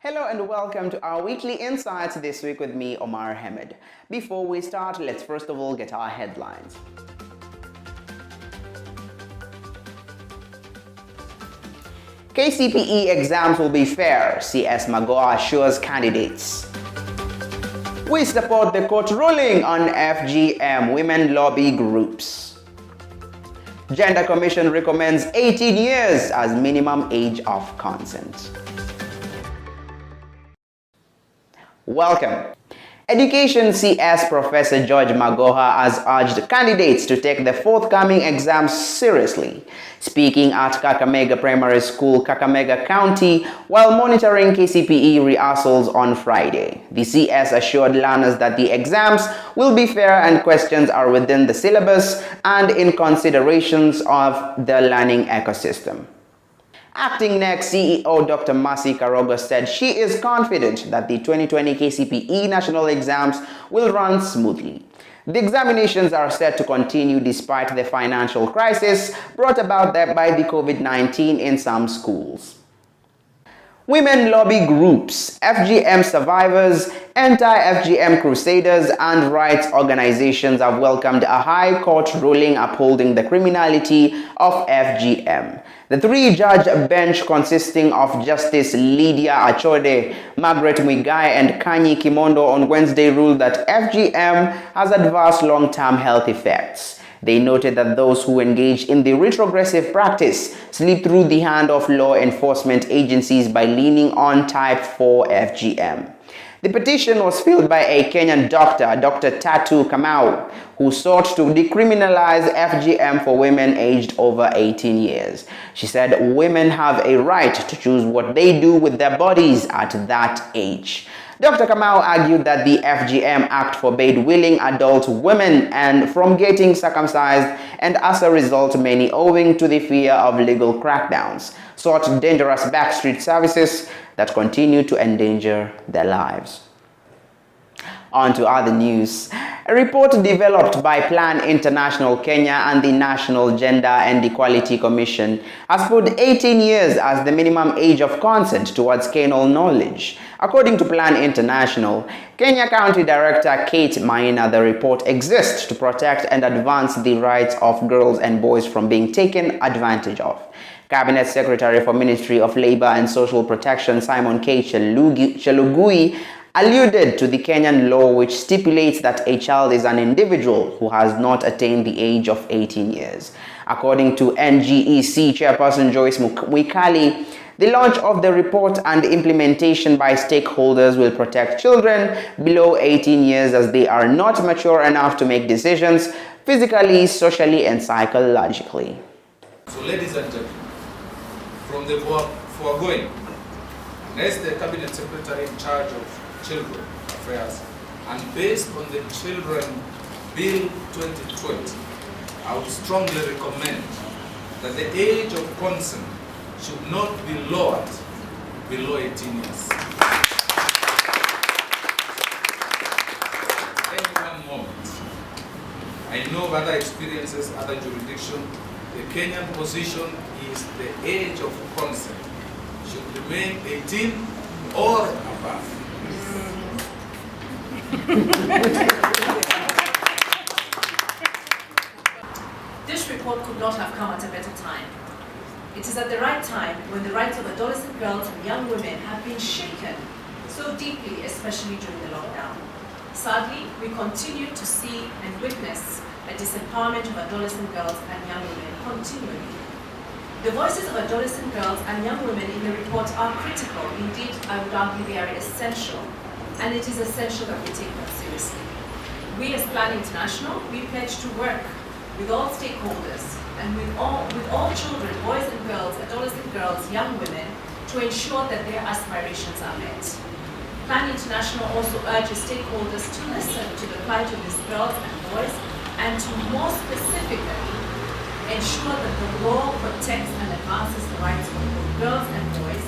Hello and welcome to our weekly insights this week with me, Omar Hamid. Before we start, let's first of all get our headlines. Kcpe exams will be fair, CS Magoha assures candidates. We support the court ruling on FGM women lobby groups. Gender Commission recommends 18 years as minimum age of consent. Welcome. Education CS Professor George Magoha has urged candidates to take the forthcoming exams seriously. Speaking at Kakamega Primary School, Kakamega County, while monitoring Kcpe rehearsals on Friday, the CS assured learners that the exams will be fair and questions are within the syllabus and in considerations of the learning ecosystem. Acting next CEO Dr. Mercy Karogo said she is confident that the 2020 Kcpe national exams will run smoothly. The examinations are set to continue despite the financial crisis brought about by the COVID-19 in some schools. Women lobby groups, FGM survivors, anti-FGM crusaders, and rights organizations have welcomed a High Court ruling upholding the criminality of FGM. The three-judge bench consisting of Justice Lydia Achode, Margaret Mwigai, and Kanyi Kimondo on Wednesday ruled that FGM has adverse long-term health effects. They noted that those who engage in the retrogressive practice slip through the hand of law enforcement agencies by leaning on type 4 FGM. The petition was filed by a Kenyan doctor, Dr. Tatu Kamau, who sought to decriminalize FGM for women aged over 18 years. She said women have a right to choose what they do with their bodies at that age. Dr. Kamau argued that the FGM Act forbade willing adult women from getting circumcised, and as a result, many, owing to the fear of legal crackdowns, sought dangerous backstreet services that continue to endanger their lives. On to other news. A report developed by Plan International Kenya and the National Gender and Equality Commission has put 18 years as the minimum age of consent towards canal knowledge. According to Plan International, Kenya County Director Kcpe, the report exists to protect and advance the rights of girls and boys from being taken advantage of. Cabinet Secretary for Ministry of Labor and Social Protection Simon K. Chelugui alluded to the Kenyan law which stipulates that a child is an individual who has not attained the age of 18 years. According to NGEC Chairperson Joyce Mwikali, the launch of the report and implementation by stakeholders will protect children below 18 years as they are not mature enough to make decisions physically, socially, and psychologically. So, ladies and gentlemen, from the foregoing, as the Cabinet Secretary in charge of Children Affairs, and based on the Children Bill 2020, I would strongly recommend that the age of consent should not be lowered below 18 years. Any one moment. I know of other experiences, other jurisdictions. The Kenyan position is the age of consent should remain 18 or above. This report could not have come at a better time. It is at the right time when the rights of adolescent girls and young women have been shaken so deeply, especially during the lockdown. Sadly, we continue to see and witness a disempowerment of adolescent girls and young women continually. The voices of adolescent girls and young women in the report are critical. Indeed, I would argue they are essential, and it is essential that we take them seriously. We as Plan International, we pledge to work with all stakeholders and with all children, boys and girls, adolescent girls, young women, to ensure that their aspirations are met. Plan International also urges stakeholders to listen to the plight of these girls and boys and to more specifically ensure that the law protects and advances the rights of both girls and boys,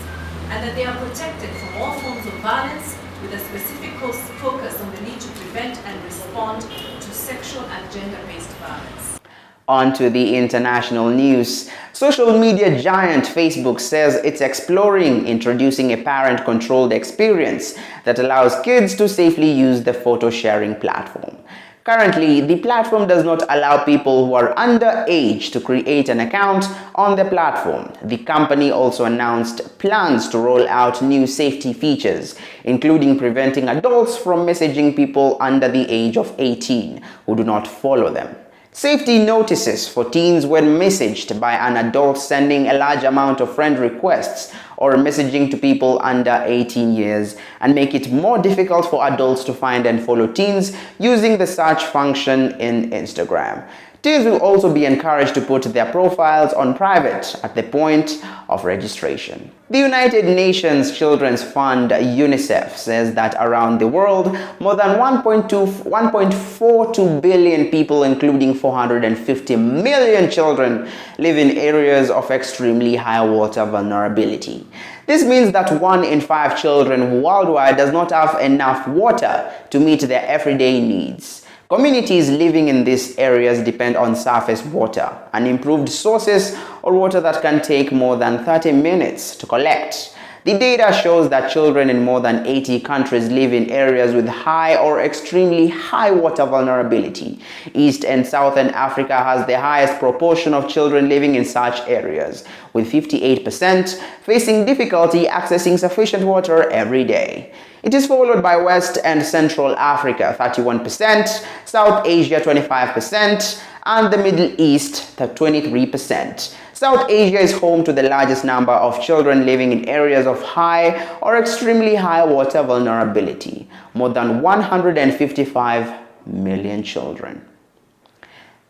and that they are protected from all forms of violence with a specific focus on the need to prevent and respond to sexual and gender-based violence. On to the international news. Social media giant Facebook says it's exploring introducing a parent-controlled experience that allows kids to safely use the photo-sharing platform. Currently, the platform does not allow people who are underage to create an account on the platform. The company also announced plans to roll out new safety features, including preventing adults from messaging people under the age of 18 who do not follow them. Safety notices for teens when messaged by an adult sending a large amount of friend requests or messaging to people under 18 years, and make it more difficult for adults to find and follow teens using the search function in Instagram. Teens will also be encouraged to put their profiles on private at the point of registration. The United Nations Children's Fund (UNICEF) says that around the world, more than 1.42 billion people, including 450 million children, live in areas of extremely high water vulnerability. This means that 1 in 5 children worldwide does not have enough water to meet their everyday needs. Communities living in these areas depend on surface water, unimproved sources, or water that can take more than 30 minutes to collect. The data shows that children in more than 80 countries live in areas with high or extremely high water vulnerability. East and Southern Africa has the highest proportion of children living in such areas, with 58% facing difficulty accessing sufficient water every day. It is followed by West and Central Africa, 31%, South Asia, 25%, and the Middle East, 23%. South Asia is home to the largest number of children living in areas of high or extremely high water vulnerability, more than 155 million children.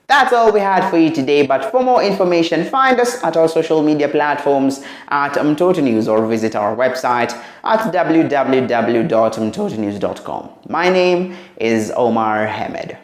That's all we had for you today, but for more information, find us at our social media platforms at Mtoto News or visit our website at www.mtotonews.com. My name is Omar Hamed.